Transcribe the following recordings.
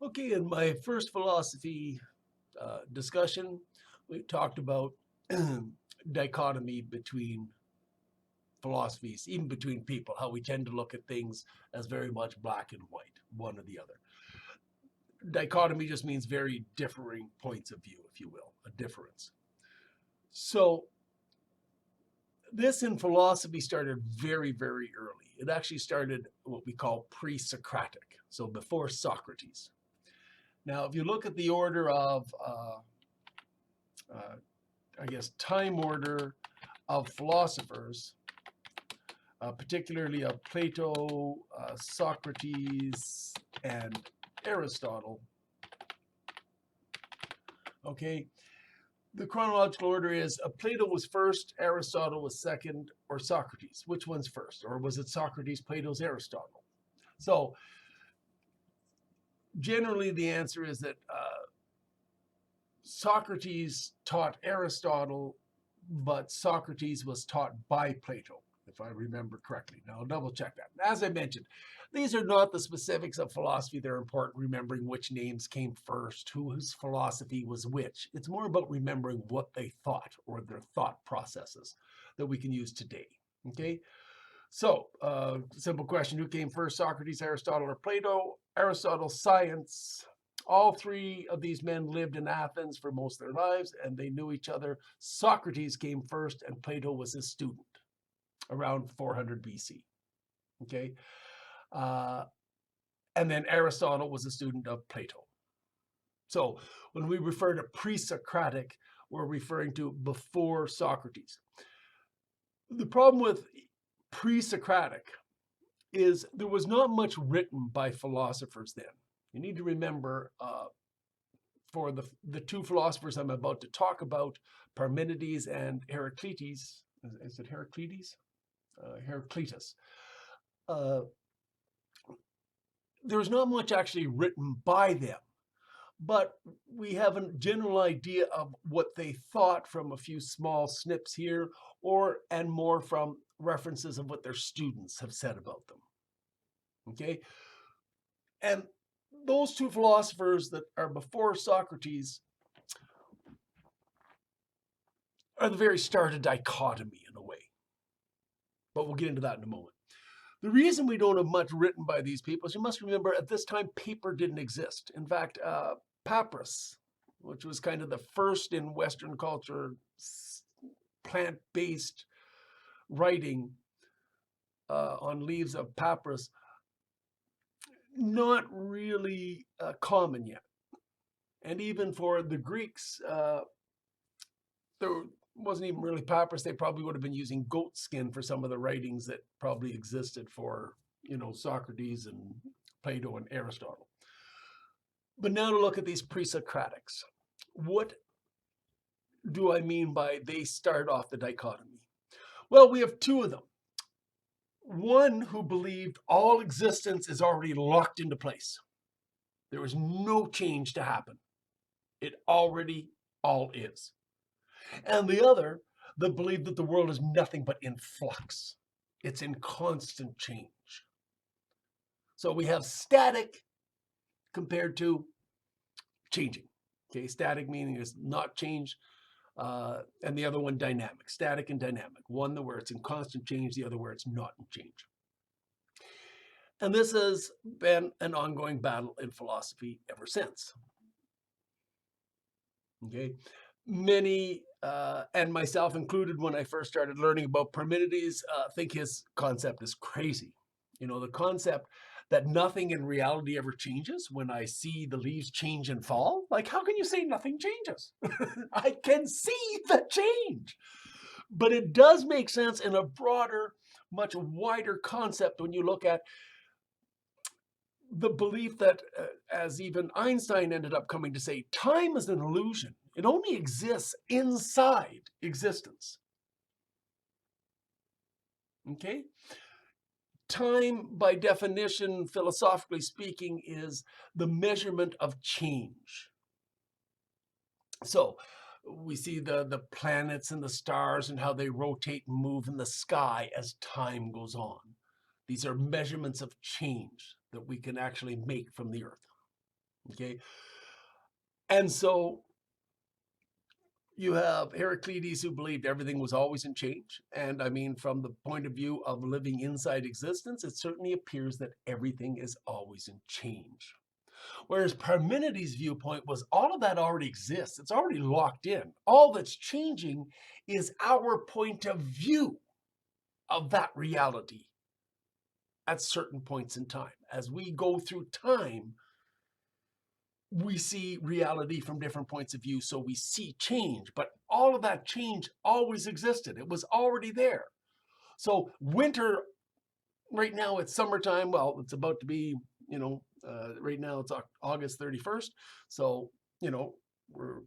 Okay, in my first philosophy discussion, we talked about dichotomy between philosophies, even between people, how we tend to look at things as very much black and white, one or the other. Dichotomy just means very differing points of view, if you will, a difference. So this in philosophy started very, very early. It actually started what we call pre-Socratic, so before Socrates. Now, if you look at the order of uh, I guess, time order of philosophers, particularly of Plato, Socrates, and Aristotle. Okay, the chronological order is Plato was first, Aristotle was second, or Socrates. Which one's first? Or was it Socrates, Plato's, Aristotle? So generally the answer is that Socrates taught Aristotle, but Socrates was taught by Plato, if I remember correctly. Now, I'll double check that. As I mentioned, these are not the specifics of philosophy. They're important, remembering which names came first, whose philosophy was which. It's more about remembering what they thought or their thought processes that we can use today. Okay? So, simple question, who came first, Socrates, Aristotle, or Plato? Aristotle's science. All three of these men lived in Athens for most of their lives, and they knew each other. Socrates came first, and Plato was his student around 400 BC. Okay? Uh, and then Aristotle was a student of Plato. So, when we refer to pre-Socratic, we're referring to before Socrates. The problem with pre-Socratic is there was not much written by philosophers then. You need to remember for the two philosophers I'm about to talk about, Parmenides and Heraclitus. Is it Heraclitus? Heraclitus. Uh, there's not much actually written by them, but we have a general idea of what they thought from a few small snips here, and more from references of what their students have said about them. Okay, and those two philosophers that are before Socrates are the very start of dichotomy in a way. But we'll get into that in a moment. The reason we don't have much written by these people is you must remember at this time paper didn't exist. In fact, papyrus, which was kind of the first in Western culture plant-based writing on leaves of papyrus, not really common yet. And even for the Greeks, there wasn't even really papyrus. They probably would have been using goat skin for some of the writings that probably existed for, Socrates and Plato and Aristotle. But now to look at these pre-Socratics. What do I mean by they start off the dichotomy? Well, we have two of them. One who believed all existence is already locked into place. There is no change to happen. It already all is. And the other that believed that the world is nothing but in flux. It's in constant change. So we have static compared to changing. Okay, static meaning is not change, and the other one dynamic, static and dynamic. One where it's in constant change, the other where it's not in change. And this has been an ongoing battle in philosophy ever since. Okay, many, and myself included, when I first started learning about Parmenides, think his concept is crazy. The concept that nothing in reality ever changes. When I see the leaves change and fall, like, how can you say nothing changes? I can see the change. But it does make sense in a broader, much wider concept when you look at the belief that, as even Einstein ended up coming to say, time is an illusion. It only exists inside existence. Okay? Time, by definition, philosophically speaking, is the measurement of change. So we see the planets and the stars and how they rotate and move in the sky as time goes on. These are measurements of change that we can actually make from the earth. Okay. And so you have Heraclides, who believed everything was always in change. And I mean, from the point of view of living inside existence, it certainly appears that everything is always in change. Whereas Parmenides' viewpoint was all of that already exists. It's already locked in. All that's changing is our point of view of that reality at certain points in time. As we go through time, we see reality from different points of view, so we see change, but all of that change always existed. It was already there. So winter, right now it's summertime. Well, it's about to be, right now it's August 31st. So, we're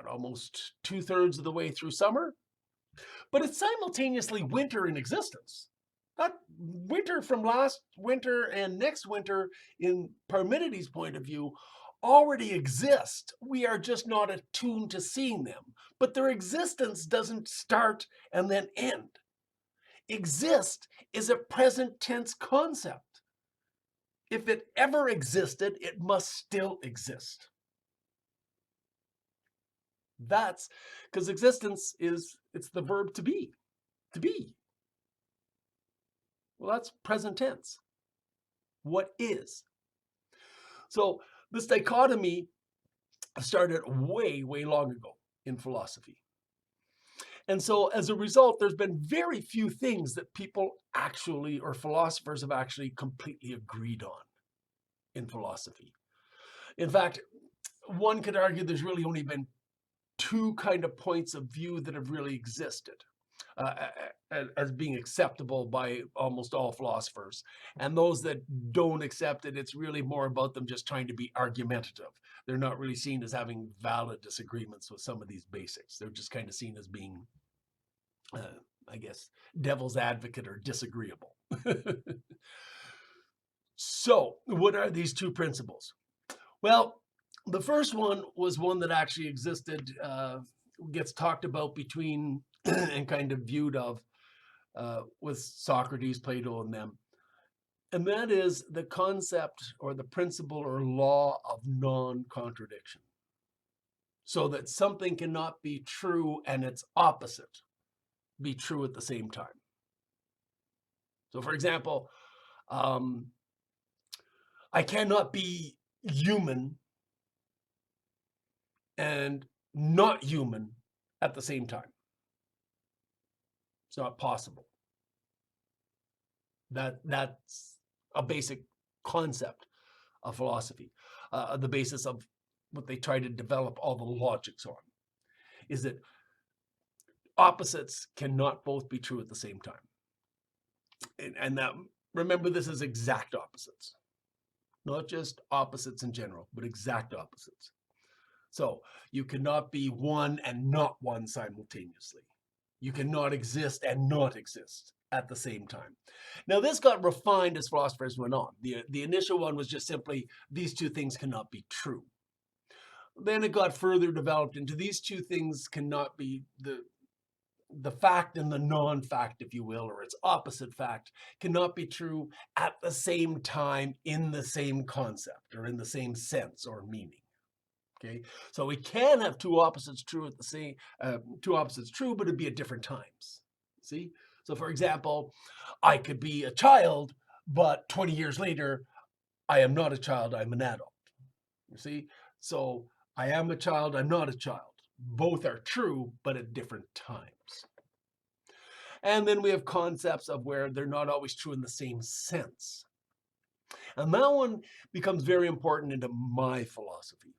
almost 2/3 of the way through summer, but it's simultaneously winter in existence. That winter from last winter and next winter, in Parmenides' point of view, already exist. We are just not attuned to seeing them. But their existence doesn't start and then end. Exist is a present tense concept. If it ever existed, it must still exist. That's because existence it's the verb to be. To be. Well, that's present tense. What is? So this dichotomy started way, way long ago in philosophy. And so as a result, there's been very few things that people actually, or philosophers have actually completely agreed on in philosophy. In fact, one could argue there's really only been two kind of points of view that have really existed as being acceptable by almost all philosophers. And those that don't accept it, it's really more about them just trying to be argumentative. They're not really seen as having valid disagreements with some of these basics. They're just kind of seen as being, I guess, devil's advocate or disagreeable. So, what are these two principles? Well, the first one was one that actually existed, gets talked about between and kind of viewed of with Socrates, Plato, and them. And that is the concept or the principle or law of non-contradiction. So that something cannot be true and its opposite be true at the same time. So, for example, I cannot be human and not human at the same time. It's not possible. That's a basic concept of philosophy. The basis of what they try to develop all the logics on is that opposites cannot both be true at the same time. And that, remember, this is exact opposites, not just opposites in general, but exact opposites. So you cannot be one and not one simultaneously. You cannot exist and not exist at the same time. Now, this got refined as philosophers went on. The initial one was just simply, these two things cannot be true. Then it got further developed into these two things cannot be, the fact and the non-fact, if you will, or its opposite fact, cannot be true at the same time in the same concept or in the same sense or meaning. Okay, so we can have two opposites true at the same, two opposites true, but it'd be at different times. See, so for example, I could be a child, but 20 years later, I am not a child, I'm an adult. You see, so I am a child, I'm not a child. Both are true, but at different times. And then we have concepts of where they're not always true in the same sense. And that one becomes very important into my philosophy,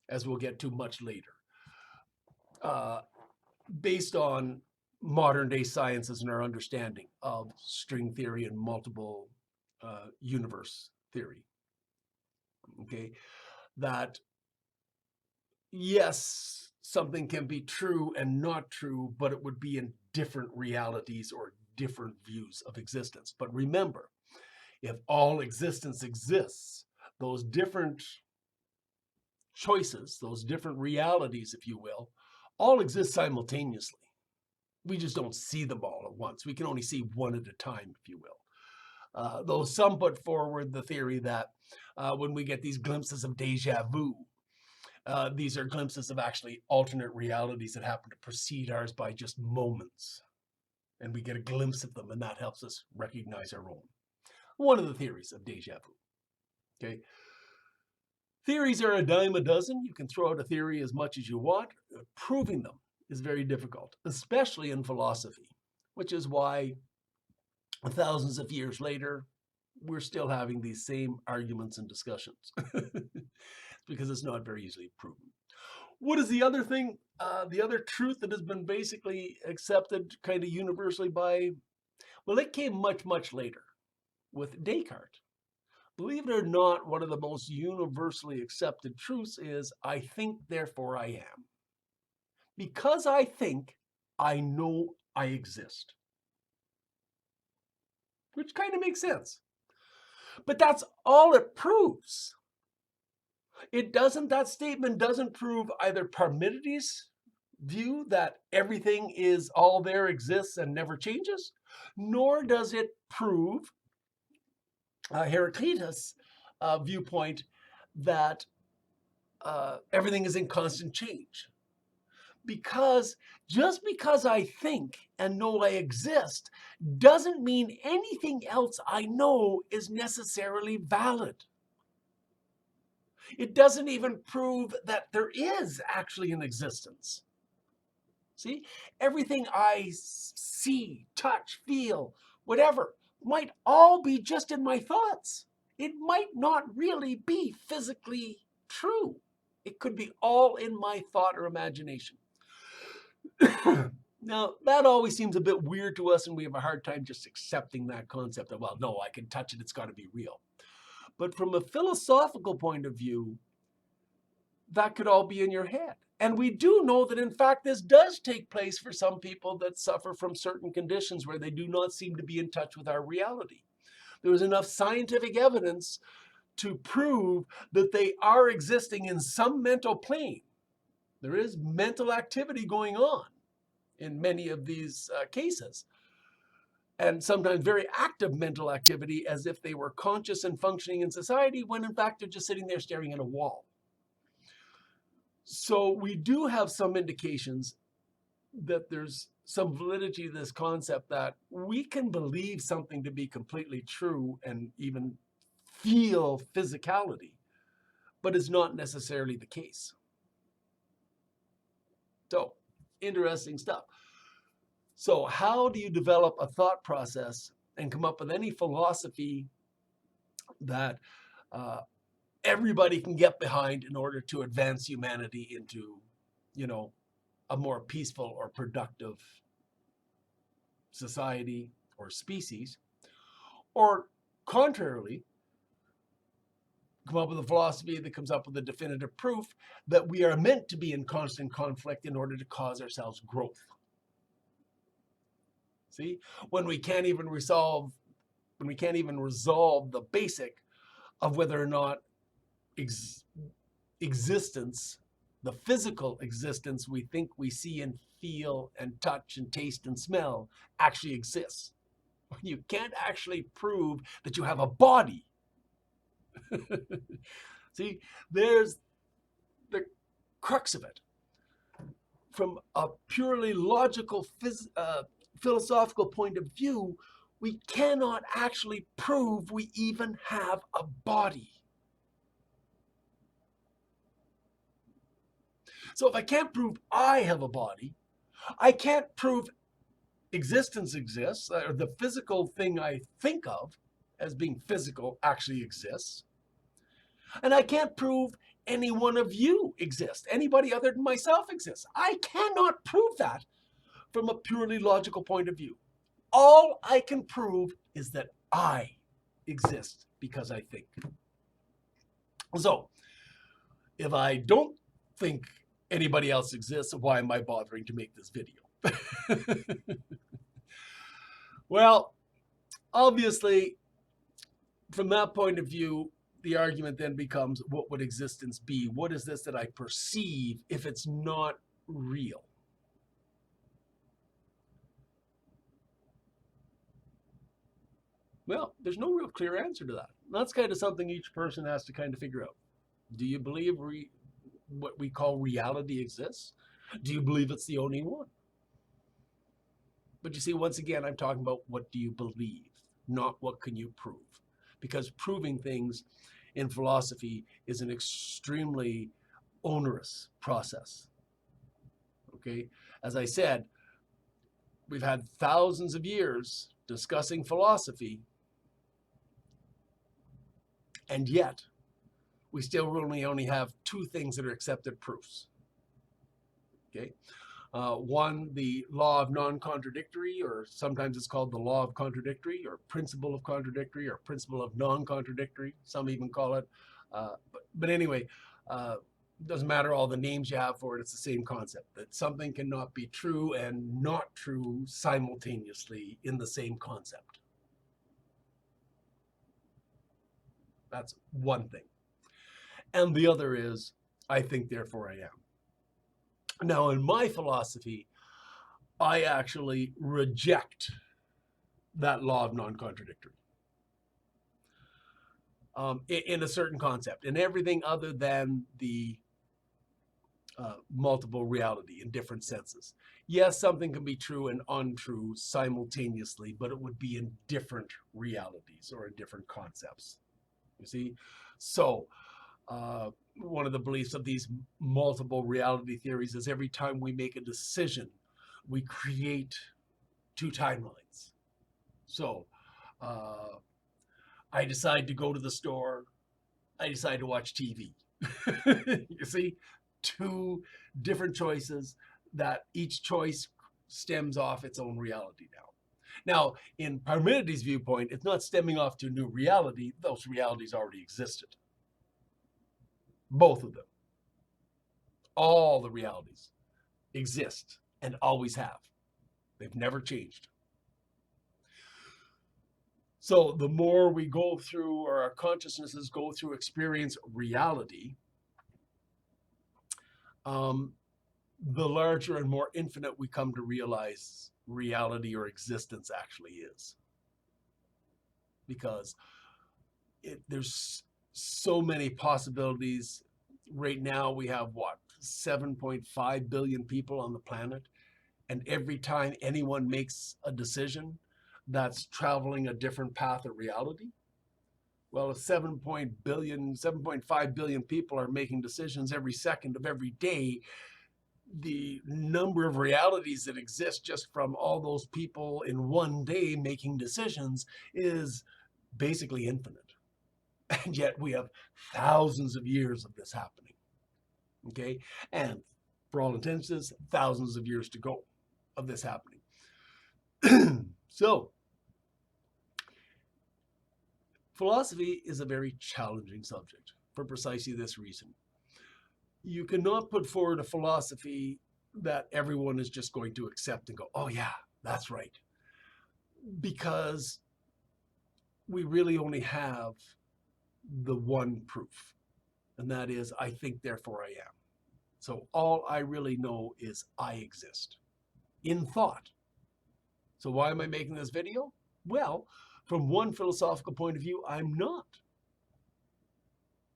as we'll get to much later, based on modern day sciences and our understanding of string theory and multiple universe theory. Okay, that yes, something can be true and not true, but it would be in different realities or different views of existence. But remember, if all existence exists, those different choices, those different realities, if you will, all exist simultaneously. We just don't see them all at once. We can only see one at a time, if you will. Though some put forward the theory that when we get these glimpses of deja vu, these are glimpses of actually alternate realities that happen to precede ours by just moments. And we get a glimpse of them, and that helps us recognize our own. One of the theories of deja vu. Okay. Theories are a dime a dozen. You can throw out a theory as much as you want. Proving them is very difficult, especially in philosophy, which is why thousands of years later, we're still having these same arguments and discussions. Because it's not very easily proven. What is the other thing? The other truth that has been basically accepted kind of universally by, well, it came much, much later with Descartes. Believe it or not, one of the most universally accepted truths is, I think, therefore I am. Because I think, I know I exist. Which kind of makes sense. But that's all it proves. That statement doesn't prove either Parmenides' view that everything is all there, exists, and never changes, nor does it prove Heraclitus' viewpoint that everything is in constant change. Because just because I think and know I exist doesn't mean anything else I know is necessarily valid. It doesn't even prove that there is actually an existence. See, everything I see, touch, feel, whatever, might all be just in my thoughts. It might not really be physically true. It could be all in my thought or imagination. Now, that always seems a bit weird to us, and we have a hard time just accepting that concept of, well, no, I can touch it, it's got to be real. But from a philosophical point of view, that could all be in your head. And we do know that, in fact, this does take place for some people that suffer from certain conditions where they do not seem to be in touch with our reality. There is enough scientific evidence to prove that they are existing in some mental plane. There is mental activity going on in many of these cases, and sometimes very active mental activity, as if they were conscious and functioning in society, when in fact they're just sitting there staring at a wall. So we do have some indications that there's some validity to this concept that we can believe something to be completely true and even feel physicality, but it's not necessarily the case. So, interesting stuff. So how do you develop a thought process and come up with any philosophy that everybody can get behind in order to advance humanity into, a more peaceful or productive society or species? Or contrarily, come up with a philosophy that comes up with a definitive proof that we are meant to be in constant conflict in order to cause ourselves growth. See, when we can't even resolve the basic of whether or not existence, the physical existence we think we see and feel and touch and taste and smell, actually exists. You can't actually prove that you have a body. See, there's the crux of it. From a purely logical, philosophical point of view, we cannot actually prove we even have a body. So if I can't prove I have a body, I can't prove existence exists, or the physical thing I think of as being physical actually exists. And I can't prove any one of you exists. Anybody other than myself exists. I cannot prove that from a purely logical point of view. All I can prove is that I exist because I think. So, if I don't think anybody else exists, why am I bothering to make this video? Well, obviously, from that point of view, the argument then becomes, what would existence be? What is this that I perceive if it's not real? Well, there's no real clear answer to that. That's kind of something each person has to kind of figure out. Do you believe what we call reality exists? Do you believe it's the only one? But you see, once again, I'm talking about what do you believe, not what can you prove. Because proving things in philosophy is an extremely onerous process. Okay? As I said, we've had thousands of years discussing philosophy, and yet we still only have two things that are accepted proofs. Okay? One, the law of non-contradictory, or sometimes it's called the law of contradictory, or principle of contradictory, or principle of non-contradictory. Some even call it. But anyway, doesn't matter all the names you have for it. It's the same concept that something cannot be true and not true simultaneously in the same concept. That's one thing. And the other is, I think, therefore I am. Now, in my philosophy, I actually reject that law of non-contradictory in a certain concept, in everything other than the multiple reality in different senses. Yes, something can be true and untrue simultaneously, but it would be in different realities or in different concepts. You see? So, one of the beliefs of these multiple reality theories is every time we make a decision, we create two timelines. So, I decide to go to the store. I decide to watch TV. You see, two different choices that each choice stems off its own reality now. Now, in Parmenides' viewpoint, it's not stemming off to a new reality. Those realities already existed. Both of them. All the realities exist and always have. They've never changed. So the more we go through, or our consciousnesses go through experience reality, the larger and more infinite we come to realize reality or existence actually is. Because there's so many possibilities. Right now we have what, 7.5 billion people on the planet, and every time anyone makes a decision that's traveling a different path of reality. Well, if 7.5 billion people are making decisions every second of every day, the number of realities that exist just from all those people in one day making decisions is basically infinite. And yet we have thousands of years of this happening. Okay? And for all intentions, thousands of years to go of this happening. So, philosophy is a very challenging subject for precisely this reason. You cannot put forward a philosophy that everyone is just going to accept and go, oh yeah, that's right. Because we really only have the one proof, and that is, I think, therefore I am. So all I really know is I exist in thought. So why am I making this video? Well, from one philosophical point of view, I'm not.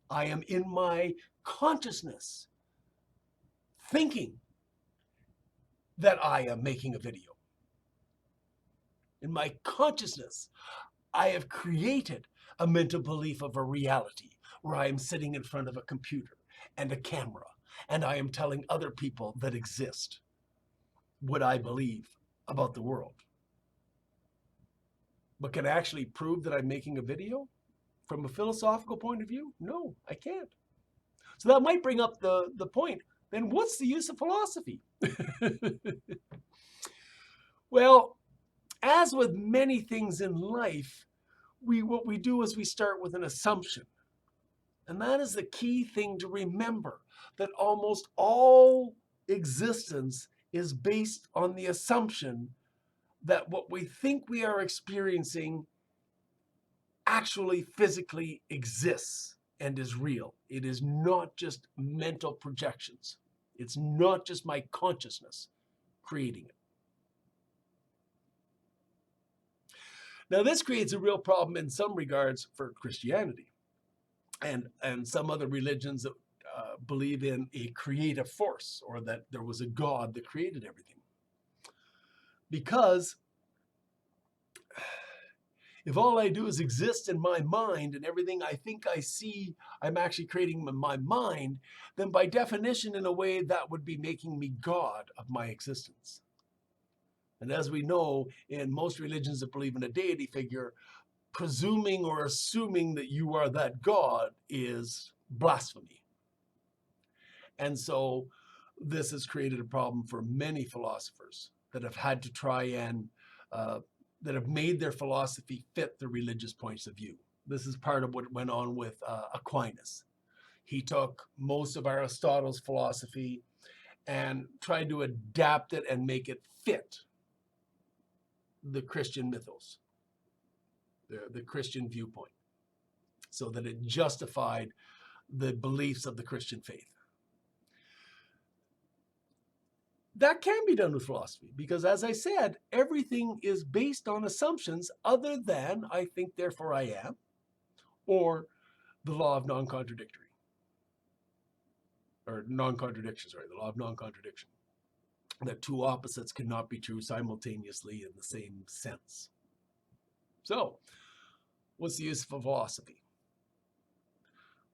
I am in my consciousness thinking that I am making a video. In my consciousness, I have created a mental belief of a reality where I am sitting in front of a computer and a camera, and I am telling other people that exist what I believe about the world. But can I actually prove that I'm making a video from a philosophical point of view? No, I can't. So that might bring up the point, then what's the use of philosophy? Well, as with many things in life, what we do is we start with an assumption. And that is the key thing to remember, that almost all existence is based on the assumption that what we think we are experiencing actually physically exists and is real. It is not just mental projections. It's not just my consciousness creating it. Now, this creates a real problem in some regards for Christianity and some other religions that believe in a creative force, or that there was a God that created everything. Because if all I do is exist in my mind and everything I think I see, I'm actually creating in my mind, then by definition, in a way, that would be making me God of my existence. And as we know, in most religions that believe in a deity figure, presuming or assuming that you are that God is blasphemy. And so this has created a problem for many philosophers that have had to try and that have made their philosophy fit the religious points of view. This is part of what went on with Aquinas. He took most of Aristotle's philosophy and tried to adapt it and make it fit the Christian mythos, the Christian viewpoint, so that it justified the beliefs of the Christian faith. That can be done with philosophy because, as I said, everything is based on assumptions other than I think, therefore I am, or the law of non-contradictory, or non-contradiction, sorry, the law of non-contradiction, that two opposites cannot be true simultaneously in the same sense. So, what's the use of philosophy?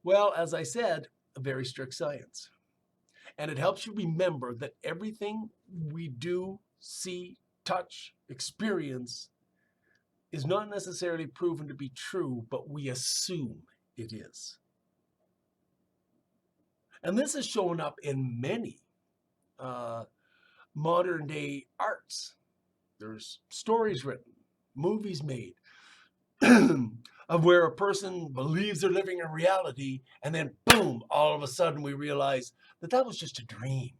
Well, as I said, a very strict science. And it helps you remember that everything we do, see, touch, experience is not necessarily proven to be true, but we assume it is. And this is showing up in many modern day arts. There's stories written, movies made, of where a person believes they're living in reality, and then boom, all of a sudden we realize that that was just a dream.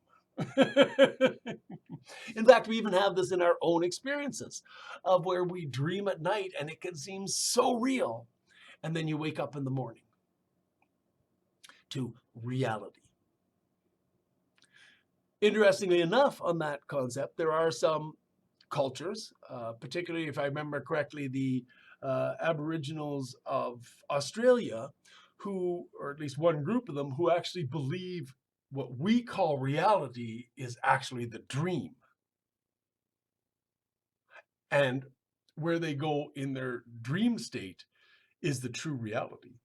In fact, we even have this in our own experiences of where we dream at night and it can seem so real, and then you wake up in the morning to reality. Interestingly enough, on that concept, there are some cultures, particularly if I remember correctly, the Aboriginals of Australia, who, or at least one group of them, who actually believe what we call reality is actually the dream. And where they go in their dream state is the true reality.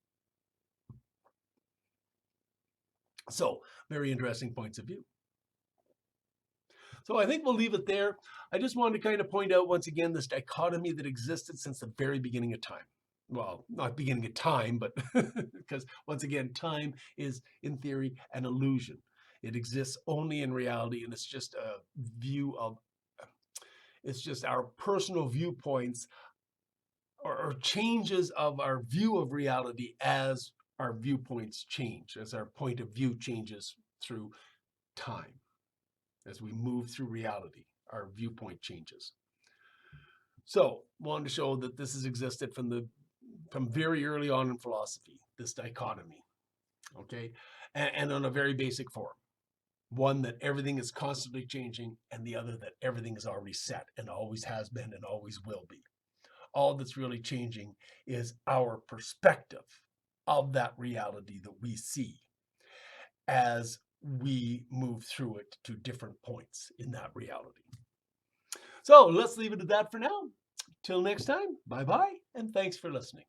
So, very interesting points of view. So I think we'll leave it there. I just wanted to kind of point out once again this dichotomy that existed since the very beginning of time. Well, not beginning of time, but because once again, time is in theory an illusion. It exists only in reality, and it's just a view of, it's just our personal viewpoints or changes of our view of reality as our viewpoints change, as our point of view changes through time. As we move through reality, our viewpoint changes. So, wanted to show that this has existed from very early on in philosophy, this dichotomy, okay, and on a very basic form. One that everything is constantly changing, and the other that everything is already set and always has been and always will be. All that's really changing is our perspective of that reality that we see as we move through it to different points in that reality. So let's leave it at that for now. Till next time, bye-bye, and thanks for listening.